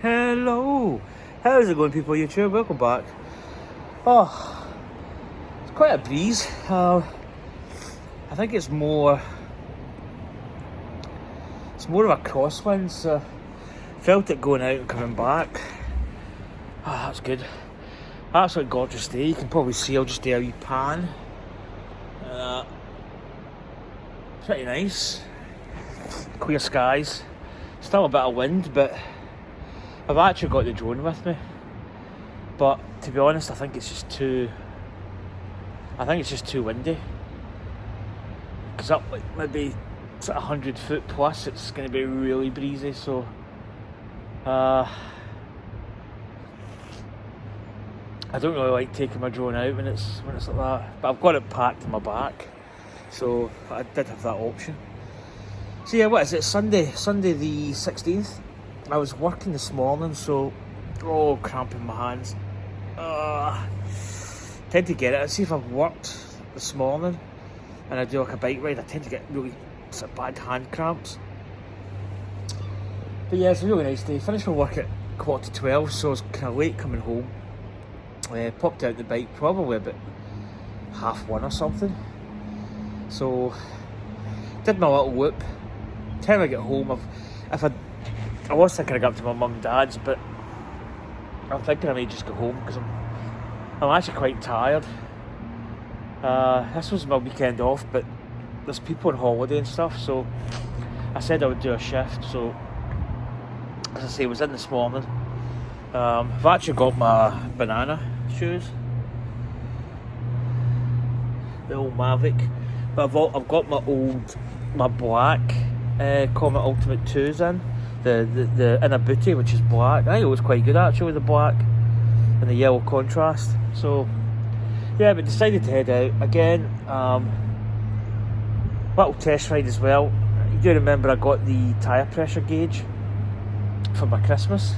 Hello! How's it going, people of YouTube? Welcome back. Oh, it's quite a breeze. I think it's more of a crosswind, so felt it going out and coming back. That's good. Absolutely gorgeous day. You can probably see I'll just do a wee pan. Pretty nice. Clear skies. Still a bit of wind, but I've actually got the drone with me. But to be honest, I think it's just too windy. Because up like maybe sort of 100 foot plus, it's going to be really breezy. So I don't really like taking my drone out when it's like that. But I've got it packed in my back, so I did have that option. So yeah, what is it? Sunday the 16th. I was working this morning, so cramping my hands. Tend to get it. I see if I've worked this morning and I do like a bike ride, I tend to get really sort of bad hand cramps. But yeah, it's a really nice day. Finished my work at 11:45, so I was kind of late coming home. Popped out the bike probably about 1:30 or something. So did my little whoop. Time I get home, I was thinking of going up to my mum and dad's, but I'm thinking I may just go home because I'm actually quite tired. This was my weekend off, but there's people on holiday and stuff, so I said I would do a shift. So as I say, I was in this morning. I've actually got my banana shoes, the old Mavic, but I've got my black Comet Ultimate 2s in. The inner booty, which is black. I think it was quite good actually with the black and the yellow contrast. So yeah, but decided to head out again. Little test ride as well. You do remember I got the tyre pressure gauge for my Christmas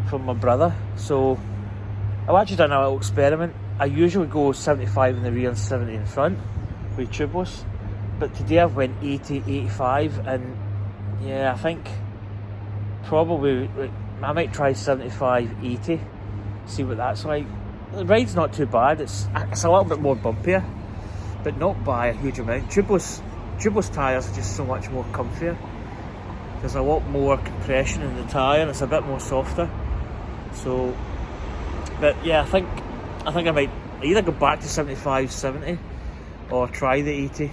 from my brother. So I've actually done a little experiment. I usually go 75 in the rear and 70 in front with tubeless, but today I've went 80, 85, and yeah, I think probably I might try 75, 80, see what that's like. The ride's not too bad. It's a little bit more bumpier, but not by a huge amount. Tubeless tyres are just so much more comfier. There's a lot more compression in the tyre and it's a bit more softer. So, but yeah, I think I might either go back to 75, 70 or try the 80,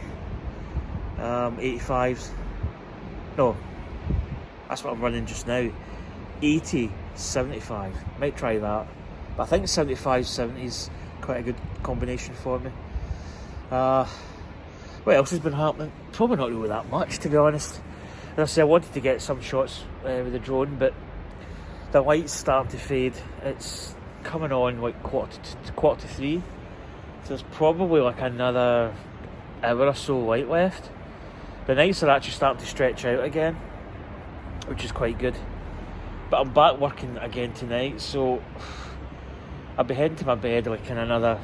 85s. No, that's what I'm running just now. 80, 75. Might try that. But I think 75, 70 is quite a good combination for me. What else has been happening? Probably not really that much, to be honest. As I say, I wanted to get some shots with the drone, but the light's starting to fade. It's coming on like quarter to 3. So there's probably like another hour or so light left. The nights are actually starting to stretch out again, which is quite good. But I'm back working again tonight, so I'll be heading to my bed like in another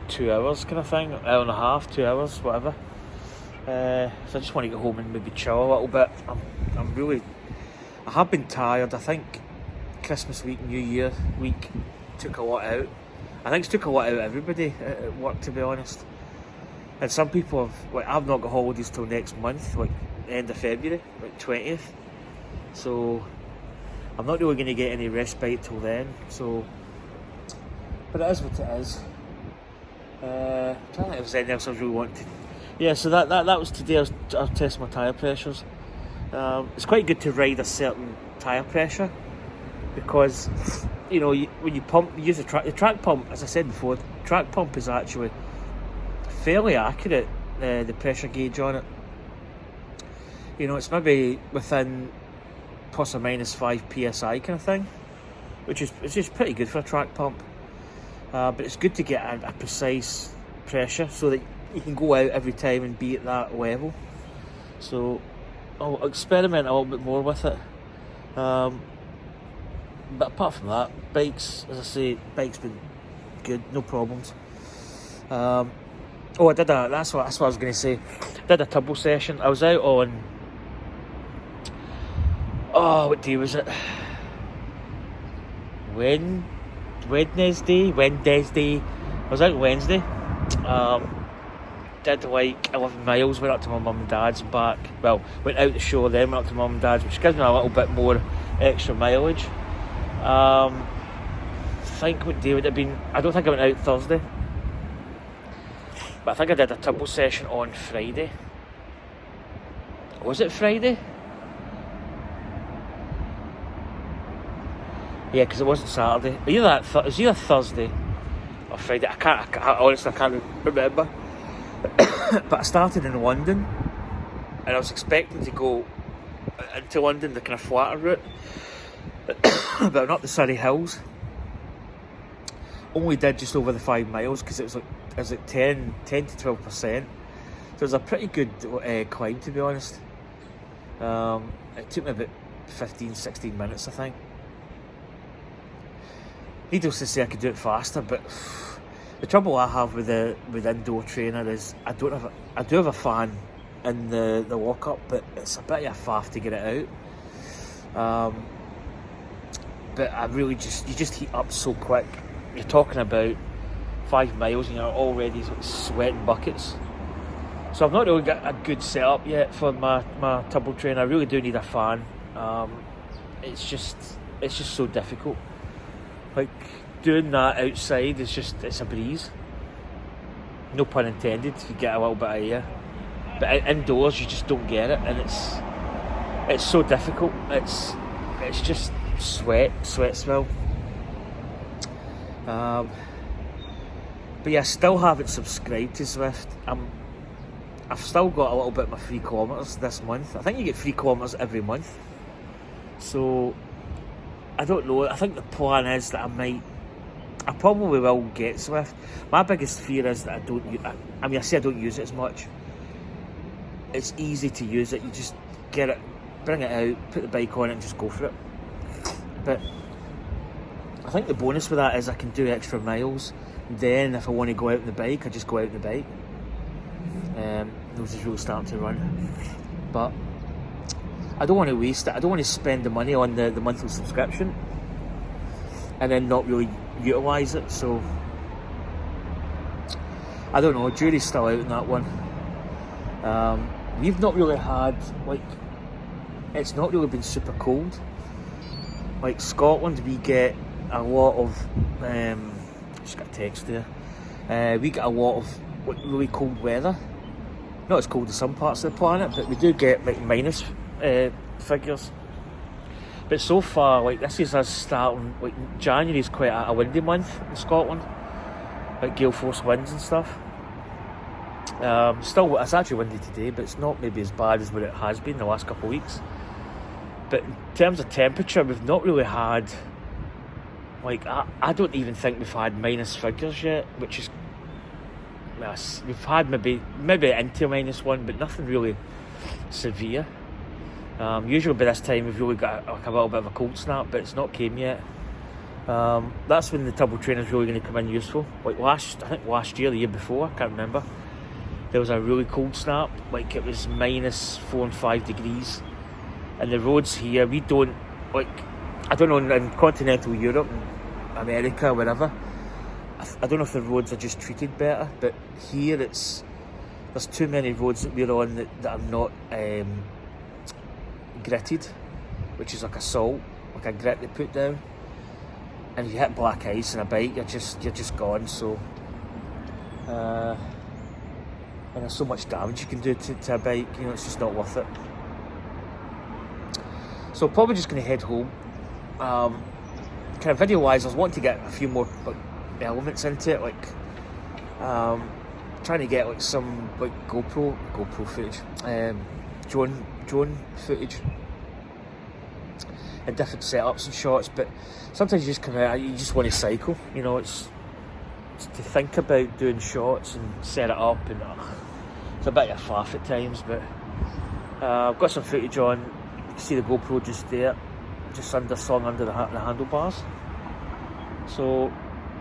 2 hours kind of thing, hour and a half, 2 hours, whatever. So I just want to get home and maybe chill a little bit. I have been tired. I think Christmas week, New Year week took a lot out. I think it's took a lot out of everybody at work, to be honest. And some people have, like, I've not got holidays till next month, like end of February, like 20th. So I'm not really going to get any respite till then. So, but it is what it is. I'm trying to think if there's anything else I really want to. Yeah, so that was today. I was testing my tyre pressures. It's quite good to ride a certain tyre pressure because, you know, when you pump, you use the track pump. As I said before, the track pump is actually fairly accurate. The pressure gauge on it, you know, it's maybe within plus or minus 5 psi kind of thing, which is just pretty good for a track pump. But it's good to get a precise pressure so that you can go out every time and be at that level. So I'll experiment a little bit more with it. But apart from that, bikes, as I say, bike's been good, no problems. I did that's what I was going to say. Did a turbo session. I was out on, what day was it? Wednesday. I was out Wednesday. Did like 11 miles, went up to my mum and dad's and back. Well, went out the show, then went up to mum and dad's, which gives me a little bit more extra mileage. I think what day would it have been? I don't think I went out Thursday, but I think I did a turbo session on Friday. Was it Friday? Yeah, because it wasn't Saturday. It was either Thursday or Friday. I honestly can't remember. But I started in London, and I was expecting to go into London the kind of flatter route, but not the Surrey Hills. Only did just over the 5 miles because it was like 10 to 12%. So it was a pretty good climb, to be honest. It took me about 15-16 minutes, I think. Needless to say, I could do it faster, but the trouble I have with indoor trainer is I do have a fan in the lock-up, but it's a bit of a faff to get it out. But I really you just heat up so quick. You're talking about 5 miles and you're already sweating buckets. So I've not really got a good setup yet for my turbo trainer. I really do need a fan. It's just so difficult. Like, doing that outside it's a breeze. No pun intended, you get a little bit of air. But indoors you just don't get it, and it's so difficult. It's just sweat smell. But yeah, I still haven't subscribed to Zwift. I've still got a little bit of my 3 kilometres this month. I think you get 3 kilometres every month. So I don't know. I think the plan is that I probably will get Zwift. My biggest fear is that I say I don't use it as much. It's easy to use it. You just get it, bring it out, put the bike on it and just go for it. But I think the bonus with that is I can do extra miles. Then if I want to go out on the bike, I just go out on the bike. Those is really starting to run. But I don't want to waste it. I don't want to spend the money on the monthly subscription and then not really utilise it. So I don't know, jury's still out on that one. We've not really had, it's not really been super cold. Like Scotland, we get a lot of just got a text there. We get a lot of really cold weather. Not as cold as some parts of the planet, but we do get like minus figures. But so far, this is us starting. January is quite a windy month in Scotland, like gale force winds and stuff. Still, it's actually windy today, but it's not maybe as bad as what it has been the last couple of weeks. But in terms of temperature, we've not really had. I don't even think we've had minus figures yet, which is. Well, we've had maybe into -1, but nothing really severe. Usually by this time we've really got a little bit of a cold snap, but it's not came yet. That's when the turbo trainer is really going to come in useful. Last year, the year before, I can't remember. There was a really cold snap, it was -4 and 5 degrees. And the roads here, we don't I don't know, in continental Europe and America, wherever. I don't know if the roads are just treated better, but here there's too many roads that we're on that are not gritted, which is like a salt, like a grit they put down. And if you hit black ice on a bike, you're just gone. So, and there's so much damage you can do to a bike. It's just not worth it. So probably just going to head home. Kind of video wise, I was wanting to get a few more elements into it, trying to get some GoPro footage, drone footage, and different setups and shots. But sometimes you just come out, you just want to cycle. It's to think about doing shots and set it up, and it's a bit of a faff at times. But I've got some footage on. You can see the GoPro just there, just slung under the handlebars. So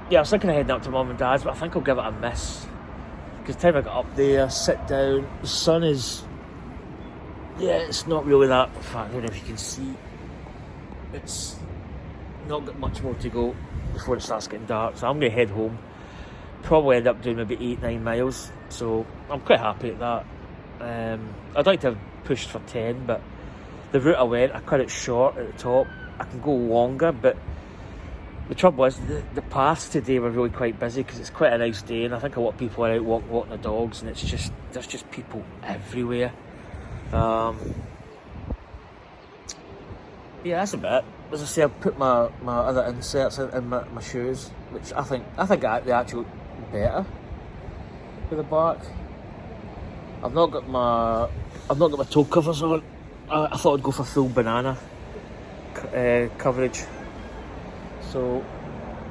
yeah, I was thinking of heading up to mum and dad's, but I think I'll give it a miss. Because the time I got up there, sit down, the sun is, it's not really that, in fact, I don't know if you can see, it's not got much more to go before it starts getting dark, so I'm going to head home. Probably end up doing maybe 8-9 miles, so I'm quite happy at that. I'd like to have pushed for 10, but the route I went, I cut it short at the top. I can go longer, but the trouble is the paths today were really quite busy because it's quite a nice day, and I think a lot of people are out walking the dogs, and there's just people everywhere. Yeah, that's about it. As I say, I've put my other inserts in my shoes, which I think they actually look better with the back. I've not got my toe covers on. I thought I'd go for full banana coverage. So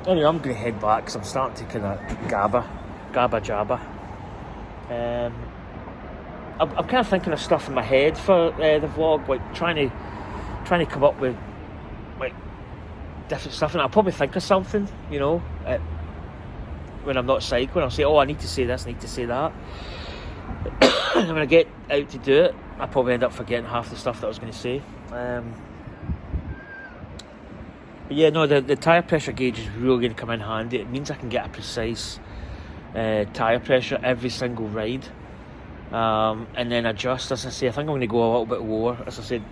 anyway, I'm going to head back because I'm starting to kind of gabba jabba. I'm kind of thinking of stuff in my head for the vlog, like trying to come up with like different stuff, and I'll probably think of something, you know, when I'm not cycling. I'll say, oh, I need to say this, I need to say that. And when I get out to do it, I probably end up forgetting half the stuff that I was going to say. But yeah, no, the tyre pressure gauge is really going to come in handy. It means I can get a precise tyre pressure every single ride, and then adjust. As I say, I think I'm going to go a little bit lower. As I said,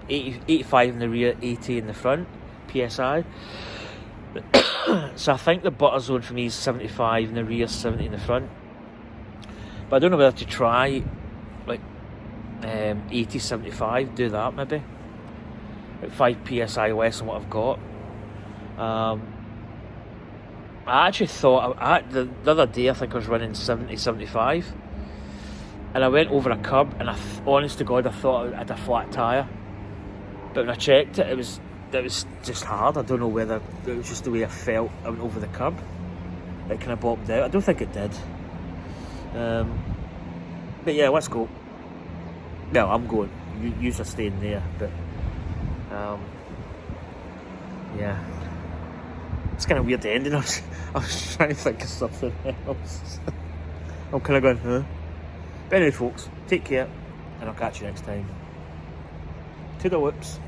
85 in the rear, 80 in the front, PSI. So I think the butter zone for me is 75 in the rear, 70 in the front. But I don't know whether to try like 80, 75, do that maybe. Like 5 PSI less than what I've got. I actually thought, the other day I think I was running 70, 75. And I went over a curb, and honest to God, I thought I had a flat tyre. But when I checked it, it was just hard. I don't know whether it was just the way I felt. I went over the curb. It kind of bobbed out. I don't think it did. But yeah, let's go. No, I'm going. You are staying there, but yeah, it's kind of weird ending. I was trying to think of something else. I'm kind of going, huh? But anyway, folks, take care, and I'll catch you next time. To the whips.